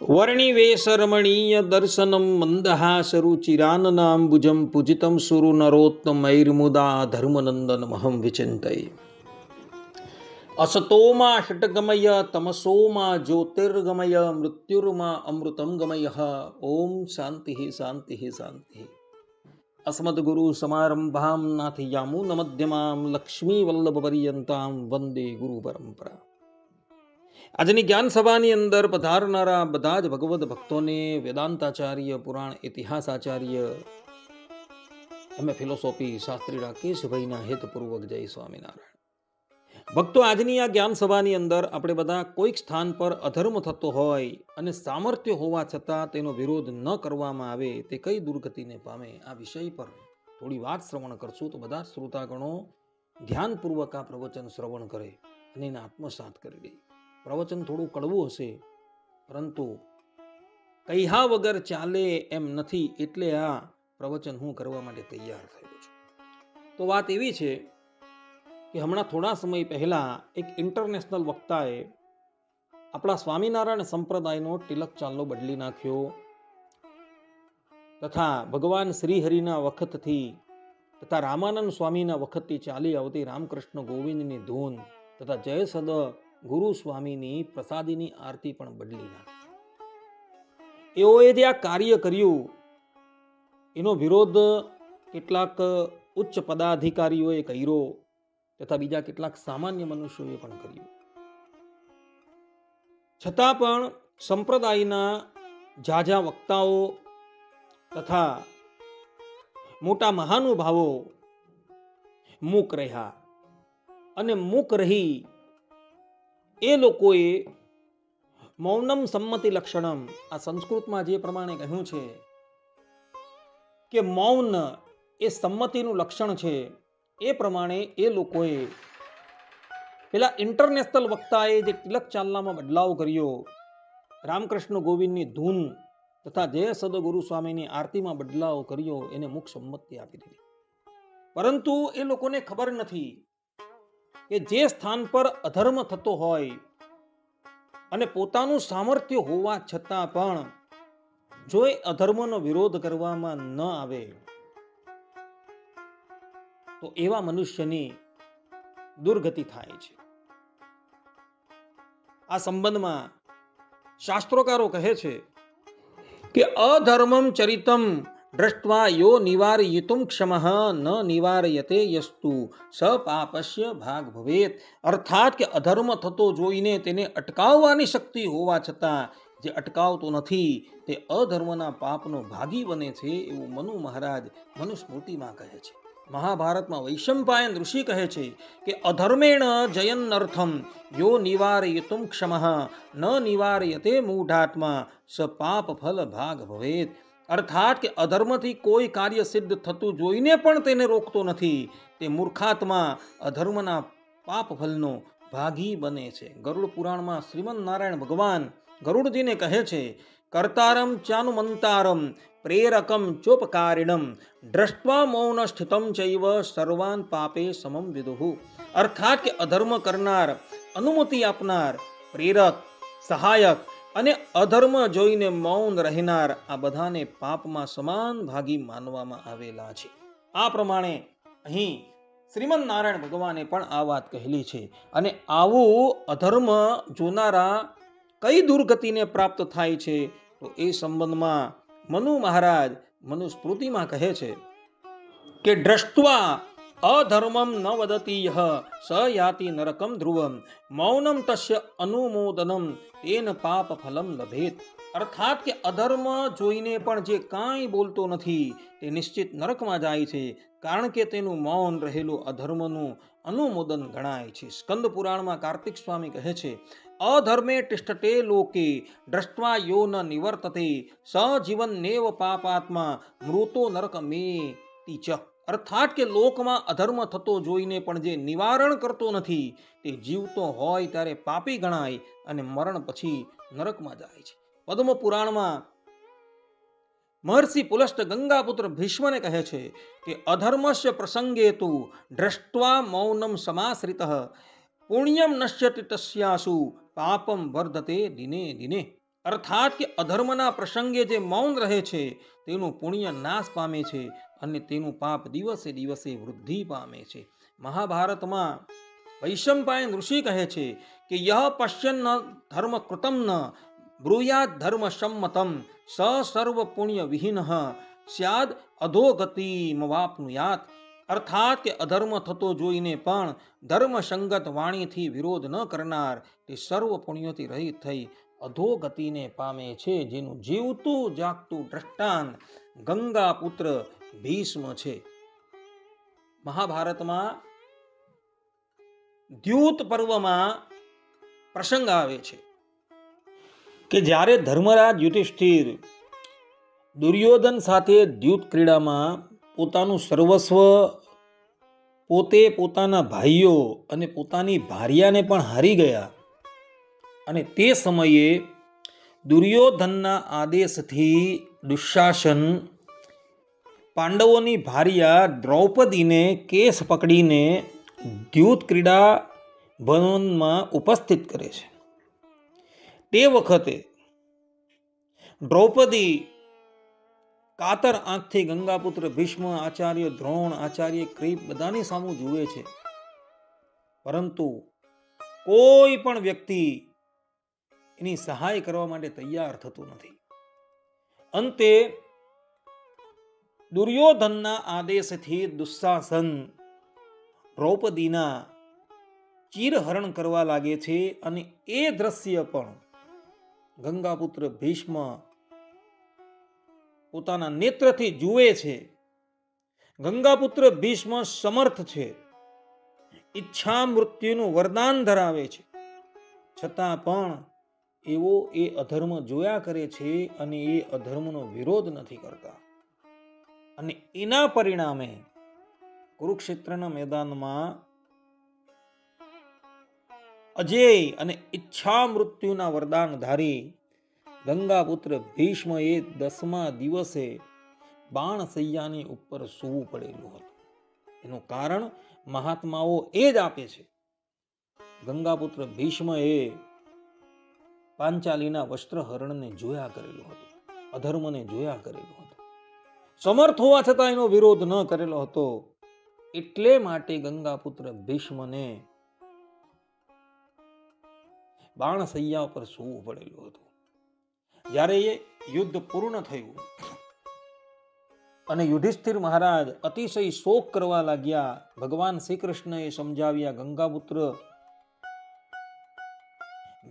વર્ણિવેશરમણીય દર્શનમ મંદહાસરુચિરાનનાંબુજમ પૂજિતમ સુરનરોત્તમૈર્મુદા ધર્મનંદન મહં વિચિંતયે. અસતોમાં ષટ્ગમય તમસોમાં જ્યોતિર્ગમય મૃત્યુર્મા અમૃતમ ગમય. ઓમ શાંતિ શાંતિ શાંતિ. અસ્મદ્ગુરુ સમારંભામ નાથયામૂન મધ્યમામ લક્ષ્મી વલ્લભ પર્યંતામ વંદે ગુરુ પરંપરા. આજની જ્ઞાન સભાની અંદર પધારનારા બધા જ ભગવદ ભક્તોને વેદાંતાચાર્ય, પુરાણ ઇતિહાસાચાર્ય, એમએ ફિલોસોફી શાસ્ત્રી રાકેશભાઈના હેતપૂર્વક જય સ્વામિનારાયણ. ભક્તો, આજની આ જ્ઞાન સભાની અંદર આપણે બધા કોઈક સ્થાન પર અધર્મ થતો હોય અને સામર્થ્ય હોવા છતાં તેનો વિરોધ ન કરવામાં આવે તે કઈ દુર્ગતિને પામે, આ વિષય પર થોડી વાત શ્રવણ કરશું. તો બધા શ્રોતાગણો ધ્યાનપૂર્વક આ પ્રવચન શ્રવણ કરે અને એને આત્મસાત કરી લે. પ્રવચન થોડું કડવું હશે, પરંતુ કહ્યા વગર ચાલે એમ નથી, એટલે આ પ્રવચન હું કરવા માટે તૈયાર થયો છું. તો વાત એવી છે કે હમણાં થોડા સમય પહેલા એક ઇન્ટરનેશનલ વક્તાએ આપણા સ્વામિનારાયણ સંપ્રદાયનો તિલક ચાલ્લો બદલી નાખ્યો તથા ભગવાન શ્રીહરિના વખતથી તથા રામાનંદ સ્વામીના વખતથી ચાલી આવતી રામકૃષ્ણ ગોવિંદની ધૂન તથા જય સદ ગુરુ સ્વામીની પ્રસાદીની આરતી પણ બદલી નાખી. એઓએ જે આ કાર્ય કર્યું એનો વિરોધ કેટલાક ઉચ્ચ પદાધિકારીઓએ કર્યો તથા બીજા કેટલાક સામાન્ય મનુષ્યોએ પણ કર્યું. છતાં પણ સંપ્રદાયના ઝાઝા વક્તાઓ તથા મોટા મહાનુભાવો મૂક રહ્યા અને મૂક રહી એ લોકોએ મૌનમ સંમતિ લક્ષણમ, આ સંસ્કૃતમાં જે પ્રમાણે કહ્યું છે કે મૌન એ સંમતિનું લક્ષણ છે, એ પ્રમાણે એ લોકોએ પેલા ઇન્ટરનેશનલ વક્તાએ જે તિલક ચાલનામાં બદલાવ કર્યો, રામકૃષ્ણ ગોવિંદની ધૂન તથા જય સદગુરુ સ્વામીની આરતીમાં બદલાવ કર્યો, એને મુખ સંમતિ આપી દીધી. પરંતુ એ લોકોને ખબર નથી કે જે સ્થાન પર અધર્મ થતો હોય અને પોતાનું સામર્થ્ય હોવા છતાં પણ જો એ અધર્મનો વિરોધ કરવામાં ન આવે તો એવા મનુષ્યની દુર્ગતિ થાય છે. આ સંબંધમાં શાસ્ત્રોકારો કહે છે કે અધર્મમ ચરિતમ દ્રષ્ટવા યો નિવારયિતુમ ક્ષમઃ ન નિવારયતે યસ્તુ સ પાપસ્ય ભાગ ભવેત. અર્થાત કે અધર્મ થતો જોઈને તેને અટકાવવાની શક્તિ હોવા છતાં જે અટકાવતો નથી તે અધર્મના પાપનો ભાગી બને છે, એવું મનુ મહારાજ મનુસ્મૃતિમાં કહે છે. મહાભારતમાં વૈશંપાયન ઋષિ કહે છે કે અધર્મેણ જયન્નર્થમ યો નિવારયિતુમ ક્ષમઃ ન નિવારયતે મૂઢાત્મા સ પાપ ફલ ભાગ ભવેત. અર્થાત કે અધર્મથી કોઈ કાર્ય સિદ્ધ થતું જોઈને પણ તેને રોકતો નથી, તે મૂર્ખાત્મા અધર્મના પાપ ફલનો ભાગી બને છે. ગરુડ પુરાણમાં શ્રીમદ નારાયણ ભગવાન ગરુડજીને કહે છે, કર્તારમ ચાનુમંતારમ પ્રેરકમ ચોપકારિણમ દ્રષ્ટવા મૌન સ્થિતમ ચૈવ સર્વાન પાપે સમમ વિદુહુ. અર્થાત કે અધર્મ કરનાર, અનુમતિ આપનાર, પ્રેરક, સહાયક અને અધર્મ જોઈને મૌન રહેનાર, આ બધાને પાપમાં સમાન ભાગી માનવામાં આવેલા છે. આ પ્રમાણે અહીં શ્રીમદ નારાયણ ભગવાને પણ આ વાત કહેલી છે. અને આવું અધર્મ જોનારા કઈ દુર્ગતિને પ્રાપ્ત થાય છે, તો એ સંબંધમાં મનુ મહારાજ મનુસ્મૃતિમાં કહે છે કે દ્રષ્ટવા અધર્મમ ન વદતી સ યાતિ નરકમ ધ્રુવમ મૌનમ તસ્ય અનુમોદનમ તેન પાપ ફલમ લભેત. અર્થાત કે અધર્મ જોઈને પણ જે કાંઈ બોલતો નથી તે નિશ્ચિત નરકમાં જાય છે, કારણ કે તેનું મૌન રહેલું અધર્મનું અનુમોદન ગણાય છે. સ્કંદ પુરાણમાં કાર્તિક સ્વામી કહે છે, અધર્મે તિષ્ઠતે લોકે દ્રષ્ટવા યો ન નિવર્તતે સ જીવન નેવ પાપાત્મા મૃતો નરક મે તીચ. અર્થાત કે લોકમાં અધર્મ થતો જોઈને પણ જે નિવારણ કરતો નથી તે જીવતો હોય ત્યારે પાપી ગણાય અને મરણ પછી નરકમાં જાય છે. પદ્મ પુરાણમાં મહર્ષિ પુલસ્ત ગંગાપુત્ર ભીષ્મને કહે છે કે અધર્મસ્ય પ્રસંગે તુ દ્રષ્ટવા મૌનમ સમાશ્રિતઃ પુણ્યમ નશ્યતિ તસ્યાસુ પાપમ વર્ધતે દિને દિને. અર્થાત કે અધર્મના પ્રસંગે જે મૌન રહે છે તેનું પુણ્ય નાશ પામે છે અને તેનું પાપ દિવસે દિવસે વૃદ્ધિ પામે છે. મહાભારતમાં વૈશંપાયન ઋષિ કહે છે કે યહ પશ્યન ધર્મ કૃતમ ન બ્રૂયાદ ધર્મ સંમતમ સ સર્વ પુણ્ય વિહીન સ્યાદ અધોગતિમવાપ્નુયાત. અર્થાત કે અધર્મ થતો જોઈને પણ ધર્મ સંગત વાણીથી વિરોધ ન કરનાર તે સર્વ પુણ્યોથી રહિત થઈ અધોગતિને પામે છે, જેનું જીવતું જાગતું દ્રષ્ટાંત ગંગા પુત્ર ભીષ્મ છે. મહાભારતમાં દ્યુત પર્વમાં પ્રસંગ આવે છે કે જ્યારે ધર્મરાજ યુધિષ્ઠિર દુર્યોધન સાથે દ્યુત ક્રીડામાં પોતાનું સર્વસ્વ, પોતે, પોતાના ભાઈઓ અને પોતાની ભાર્યાને પણ હારી ગયા અને તે સમયે દુર્યોધનના આદેશથી દુશાસન પાંડવોની ભાર્યા દ્રૌપદીને કેસ પકડીને દ્યુત ક્રીડા ભવનમાં ઉપસ્થિત કરે છે. તે વખતે દ્રૌપદી કાતર આંખથી ગંગાપુત્ર ભીષ્મ, આચાર્ય દ્રોણ, આચાર્ય કૃપ બધાની સામું જુએ છે, પરંતુ કોઈ પણ વ્યક્તિ એની સહાય કરવા માટે તૈયાર થતું નથી. અંતે દુર્યોધનના આદેશથી દુશાસન દ્રૌપદીના ચીરહરણ કરવા લાગે છે અને એ દ્રશ્ય પણ ગંગાપુત્ર ભીષ્મ પોતાના નેત્રથી જુએ છે. ગંગાપુત્ર ભીષ્મ સમર્થ છે, ઈચ્છા મૃત્યુનું વરદાન ધરાવે છે, છતાં પણ એવો એ અધર્મ જોયા કરે છે અને એ અધર્મનો વિરોધ નથી કરતા. અને એના પરિણામે કુરુક્ષેત્રના મેદાનમાં અજેય અને ઈચ્છા મૃત્યુના વરદાન ધારી ગંગાપુત્ર ભીષ્મ એ 10મા દિવસે બાણસૈયાની ઉપર સૂવું પડેલું હતું. એનું કારણ મહાત્માઓ એ જ આપે છે. ગંગાપુત્ર ભીષ્મ એ પાંચાલીના વસ્ત્રહરણને જોયા કરેલું હતું, અધર્મને જોયા કરેલું હતું, સમર્થ હોવા છતાં એનો વિરોધ ન કરેલો હતો. એટલે માટે ગંગાપુત્ર ભીષ્મને બાણસૈયા ઉપર સૂવું પડેલું હતું. જ્યારે એ યુદ્ધ પૂર્ણ થયું અને યુધિષ્ઠિર મહારાજ અતિશય શોક કરવા લાગ્યા, ભગવાન શ્રી કૃષ્ણએ સમજાવ્યા. ગંગાપુત્ર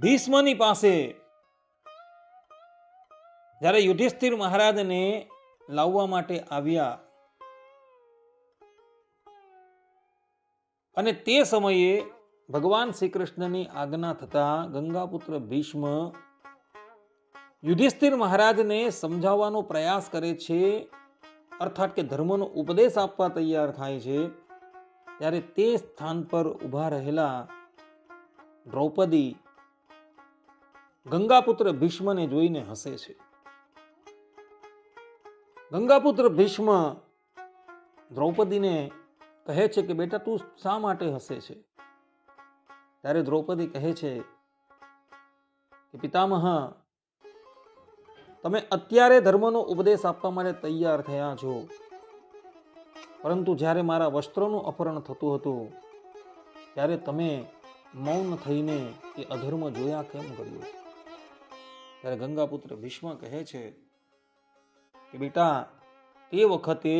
ભીષ્મની પાસે જ્યારે યુધિષ્ઠિર મહારાજને લાવવા માટે આવ્યા અને તે સમયે ભગવાન શ્રી કૃષ્ણની આજ્ઞા થતા ગંગાપુત્ર ભીષ્મ યુધિષ્ઠિર મહારાજને સમજાવવાનો પ્રયાસ કરે છે, અર્થાત કે ધર્મનો ઉપદેશ આપવા તૈયાર થાય છે. ત્યારે તે સ્થાન પર ઊભા રહેલા દ્રૌપદી ગંગાપુત્ર ભીષ્મને જોઈને હસે છે. ગંગાપુત્ર ભીષ્મ દ્રૌપદીને કહે છે કે બેટા તું શા માટે હસે છે? ત્યારે દ્રૌપદી કહે છે કે પિતામહ, તમે અત્યારે ધર્મનો ઉપદેશ આપવા માટે તૈયાર થયા છો, પરંતુ જ્યારે મારા વસ્ત્રોનું અપહરણ થતું હતું ત્યારે તમે મૌન થઈને એ અધર્મ જોયા કેમ કર્યું? ત્યારે ગંગાપુત્ર ભીષ્મ કહે છે કે બેટા, તે વખતે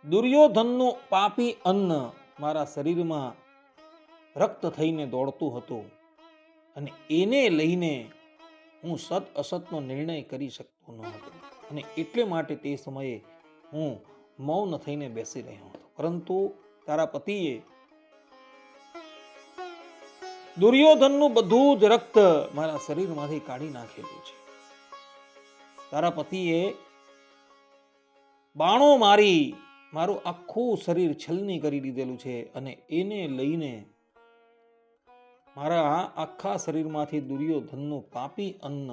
દુર્યોધનનું પાપી અન્ન મારા શરીરમાં રક્ત થઈને દોડતું હતું અને એને લઈને હું સત અસતનો નિર્ણય કરી શકતો ન હતો અને એટલે માટે તે સમયે હું મૌન થઈને બેસી રહ્યો હતો. પરંતુ તારા પતિએ દુર્યોધનનું બધું જ રક્ત મારા શરીરમાંથી કાઢી નાખેલું છે. તારા પતિએ બાણો મારી મારું આખું શરીર છલની કરી દીધેલું છે અને એને લઈને મારા આખા શરીરમાંથી દુર્યોધનનું પાપી અન્ન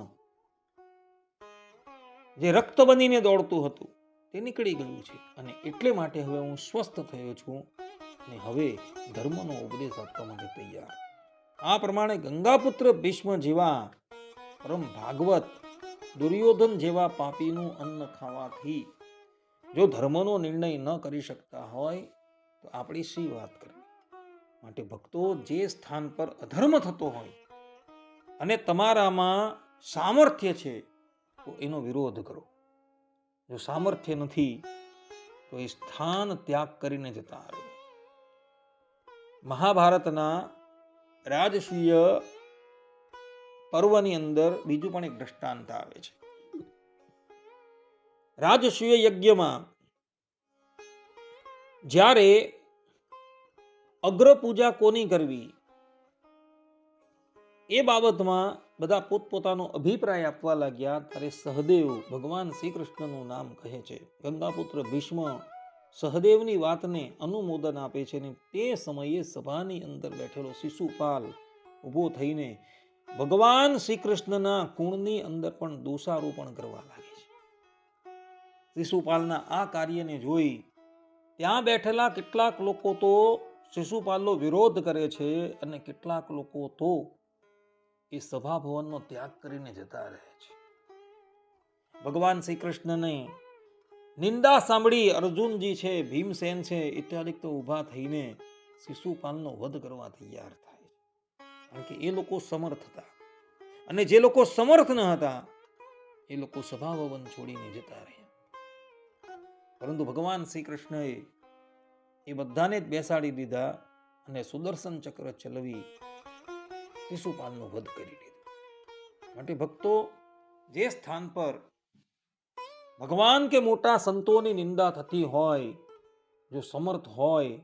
જે રક્ત બનીને દોડતું હતું તે નીકળી ગયું છે અને એટલે માટે હવે હું સ્વસ્થ થયો છું અને હવે ધર્મનો ઉપદેશ આપવા માટે તૈયાર. આ પ્રમાણે ગંગાપુત્ર ભીષ્મ જેવા પરમ ભાગવત દુર્યોધન જેવા પાપીનું અન્ન ખાવાથી જો ધર્મનો નિર્ણય ન કરી શકતા હોય તો આપણી શી વાત કરવી. માટે ભક્તો, જે સ્થાન પર અધર્મ થતો હોય અને તમારામાં સામર્થ્ય છે તો એનો વિરોધ કરો. જો સામર્થ્ય નથી તો એ સ્થાન ત્યાગ કરીને જતા રહો. મહાભારતના રાજસૂય પર્વની અંદર બીજું પણ એક દ્રષ્ટાંત આવે છે. રાજસૂય યજ્ઞમાં જ્યારે અગ્ર પૂજા કોની કરવી એ બાબતમાં બધા પોતપોતાનો અભિપ્રાય આપવા લાગ્યા, ત્યારે સહદેવ ભગવાન શ્રી કૃષ્ણનું નામ કહે છે. ગંગાપુત્ર ભીષ્મ સહદેવની વાતને અનુમોદન આપે છે અને તે સમયે સભાની અંદર બેઠેલો શિશુપાલ ઊભો થઈને ભગવાન શ્રી કૃષ્ણના કુળની અંદર પણ દોષારોપણ કરવા લાગે છે. શિશુપાલના આ કાર્યને જોઈ ત્યાં બેઠેલા કેટલાક લોકો તો શિશુપાલનો વિરોધ કરે છે અને કેટલાક લોકો તો એ સભા ભવનનો ત્યાગ કરીને જતા રહે છે. ભગવાન શ્રી કૃષ્ણને નિંદા સાંભળી અર્જુનજી છે, ભીમસેન છે ઇત્યાદિ તો ઊભા થઈને શિશુપાલનો વધ કરવા તૈયાર થાય. કારણ કે એ લોકો સમર્થ હતા અને જે લોકો સમર્થ ન હતા એ લોકો સભા ભવન છોડીને જતા રહ્યા. પરંતુ ભગવાન શ્રી કૃષ્ણએ એ બધાને જ બેસાડી દીધા અને સુદર્શન ચક્ર ચલાવી શિશુપાલનો વધ કરી દીધો. માટે ભક્તો, જે સ્થાન પર ભગવાન કે મોટા સંતોની નિંદા થતી હોય, જો સમર્થ હોય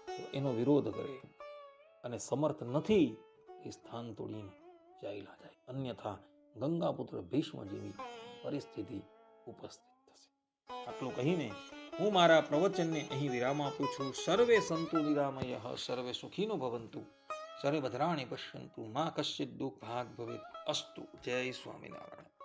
તો એનો વિરોધ કરે અને સમર્થ નથી એ સ્થાન તોડીને ચાલ્યા જાય. અન્યથા ગંગાપુત્ર ભીષ્મ જેવી પરિસ્થિતિ ઉપસ્થિત થશે. આટલું કહીને હું મારા પ્રવચનને અહીં વિરામ આપું છું. સર્વે સંતુ નિરામયઃ, સર્વે સુખીનો ભવંતુ, સર્વે ભદ્રાણિ પશ્યન્તુ, મા કશ્ચિદ દુઃખાગ ભવેત. અસ્તુ. જય સ્વામિનારાયણ.